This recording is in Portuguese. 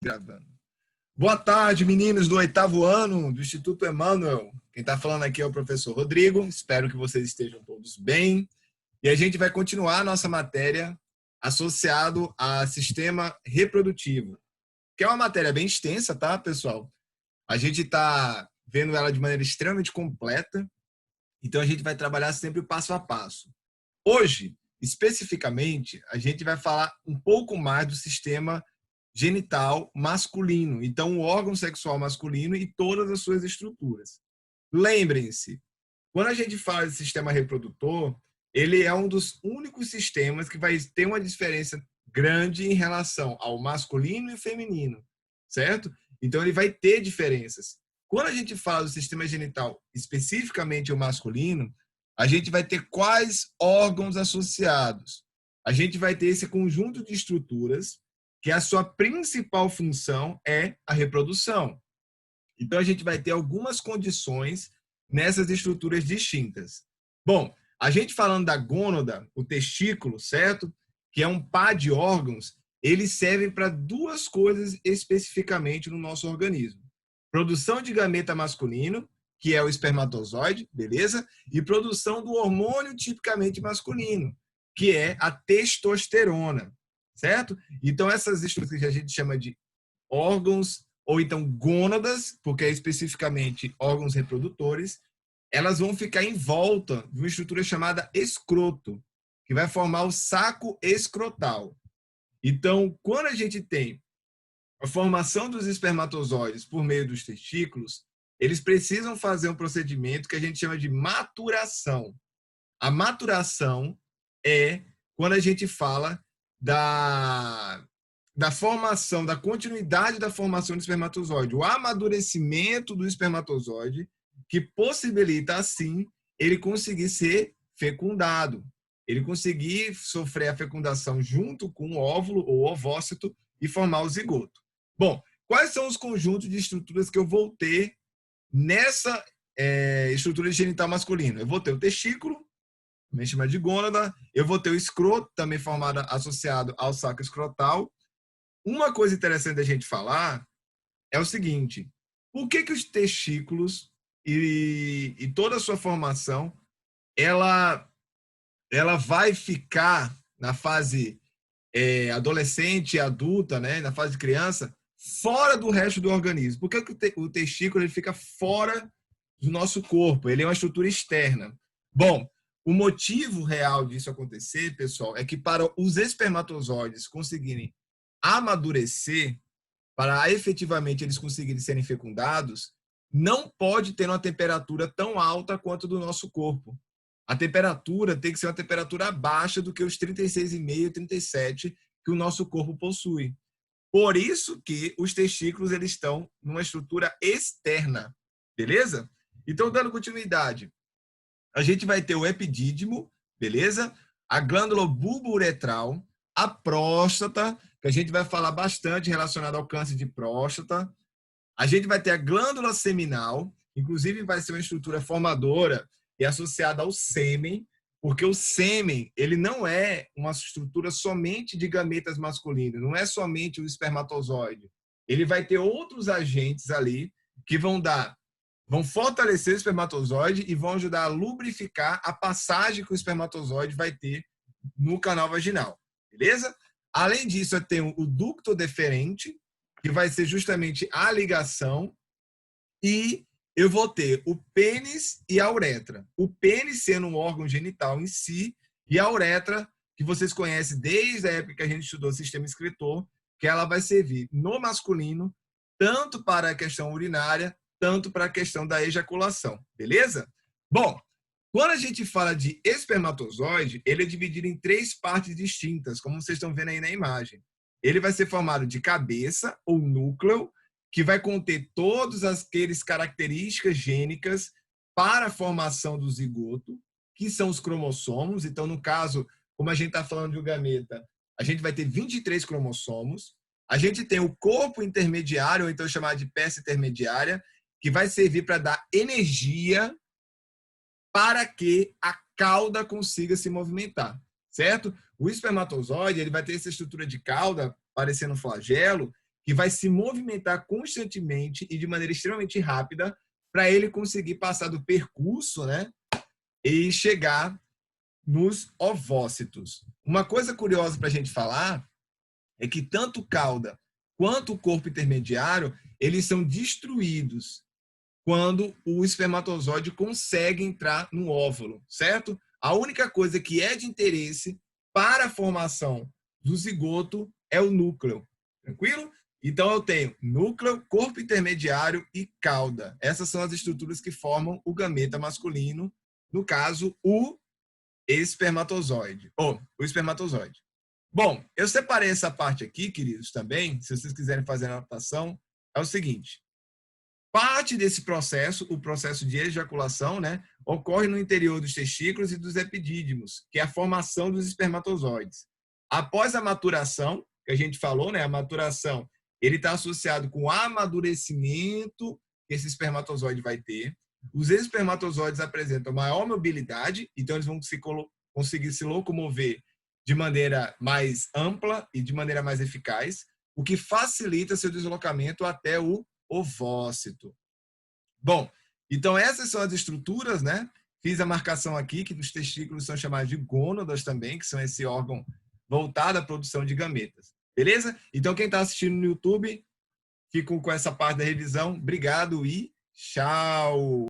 Gravando. Boa tarde, meninos do 8º ano do Instituto Emmanuel. Quem está falando aqui é o professor Rodrigo. Espero que vocês estejam todos bem. E a gente vai continuar a nossa matéria associado a sistema reprodutivo, que é uma matéria bem extensa, tá, pessoal? A gente está vendo ela de maneira extremamente completa, então a gente vai trabalhar sempre passo a passo. Hoje, especificamente, a gente vai falar um pouco mais do sistema genital masculino, então o órgão sexual masculino e todas as suas estruturas. Lembrem-se, quando a gente fala de sistema reprodutor, ele é um dos únicos sistemas que vai ter uma diferença grande em relação ao masculino e feminino, certo? Então ele vai ter diferenças. Quando a gente fala do sistema genital, especificamente o masculino, a gente vai ter quais órgãos associados? A gente vai ter esse conjunto de estruturas que a sua principal função é a reprodução. Então, a gente vai ter algumas condições nessas estruturas distintas. Bom, a gente falando da gônada, o testículo, certo? Que é um par de órgãos, eles servem para duas coisas especificamente no nosso organismo. Produção de gameta masculino, que é o espermatozoide, beleza? E produção do hormônio tipicamente masculino, que é a testosterona, certo? Então, essas estruturas que a gente chama de órgãos, ou então gônadas, porque é especificamente órgãos reprodutores, elas vão ficar em volta de uma estrutura chamada escroto, que vai formar o saco escrotal. Então, quando a gente tem a formação dos espermatozoides por meio dos testículos, eles precisam fazer um procedimento que a gente chama de maturação. A maturação é quando a gente fala da formação, da continuidade da formação do espermatozoide, o amadurecimento do espermatozoide, que possibilita, assim, ele conseguir ser fecundado, ele conseguir sofrer a fecundação junto com o óvulo ou ovócito e formar o zigoto. Bom, quais são os conjuntos de estruturas que eu vou ter nessa estrutura genital masculina? Eu vou ter o testículo, também chama de gônada, eu vou ter o escroto, também formado, associado ao saco escrotal. Uma coisa interessante da gente falar é o seguinte: por que os testículos e toda a sua formação ela vai ficar na fase adolescente e adulta, né, na fase de criança, fora do resto do organismo? Por que o testículo ele fica fora do nosso corpo? Ele é uma estrutura externa. Bom, o motivo real disso acontecer, pessoal, é que para os espermatozoides conseguirem amadurecer, para efetivamente eles conseguirem serem fecundados, não pode ter uma temperatura tão alta quanto do nosso corpo. A temperatura tem que ser uma temperatura abaixo do que os 36,5, 37 que o nosso corpo possui. Por isso que os testículos eles estão numa estrutura externa, beleza? Então, dando continuidade, a gente vai ter o epidídimo, beleza? A glândula bulbo-uretral, a próstata, que a gente vai falar bastante relacionado ao câncer de próstata. A gente vai ter a glândula seminal, inclusive vai ser uma estrutura formadora e associada ao sêmen, porque o sêmen ele não é uma estrutura somente de gametas masculinos, não é somente o espermatozoide. Ele vai ter outros agentes ali que vão fortalecer o espermatozoide e vão ajudar a lubrificar a passagem que o espermatozoide vai ter no canal vaginal, beleza? Além disso, eu tenho o ducto deferente, que vai ser justamente a ligação, e eu vou ter o pênis e a uretra. O pênis sendo um órgão genital em si, e a uretra, que vocês conhecem desde a época que a gente estudou sistema excretor, que ela vai servir no masculino, tanto para a questão urinária, tanto para a questão da ejaculação, beleza? Bom, quando a gente fala de espermatozoide, ele é dividido em 3 partes distintas, como vocês estão vendo aí na imagem. Ele vai ser formado de cabeça ou núcleo, que vai conter todas aquelas características gênicas para a formação do zigoto, que são os cromossomos. Então, no caso, como a gente está falando de um gameta, a gente vai ter 23 cromossomos. A gente tem o corpo intermediário, ou então chamado de peça intermediária, que vai servir para dar energia para que a cauda consiga se movimentar, certo? O espermatozoide ele vai ter essa estrutura de cauda, parecendo um flagelo, que vai se movimentar constantemente e de maneira extremamente rápida para ele conseguir passar do percurso, né, e chegar nos ovócitos. Uma coisa curiosa para a gente falar é que tanto cauda quanto o corpo intermediário, eles são destruídos quando o espermatozoide consegue entrar no óvulo, certo? A única coisa que é de interesse para a formação do zigoto é o núcleo, tranquilo? Então eu tenho núcleo, corpo intermediário e cauda. Essas são as estruturas que formam o gameta masculino, no caso, o espermatozoide. O espermatozoide. Bom, eu separei essa parte aqui, queridos, também, se vocês quiserem fazer a anotação, é o seguinte. Parte desse processo, o processo de ejaculação, né, ocorre no interior dos testículos e dos epidídimos, que é a formação dos espermatozoides. Após a maturação, que a gente falou, né, a maturação, ele está associado com o amadurecimento que esse espermatozoide vai ter. Os espermatozoides apresentam maior mobilidade, então eles vão conseguir se locomover de maneira mais ampla e de maneira mais eficaz, o que facilita seu deslocamento até o ovócito. Bom, então essas são as estruturas, né? Fiz a marcação aqui, que os testículos são chamados de gônadas também, que são esse órgão voltado à produção de gametas. Beleza? Então quem está assistindo no YouTube, fico com essa parte da revisão. Obrigado e tchau!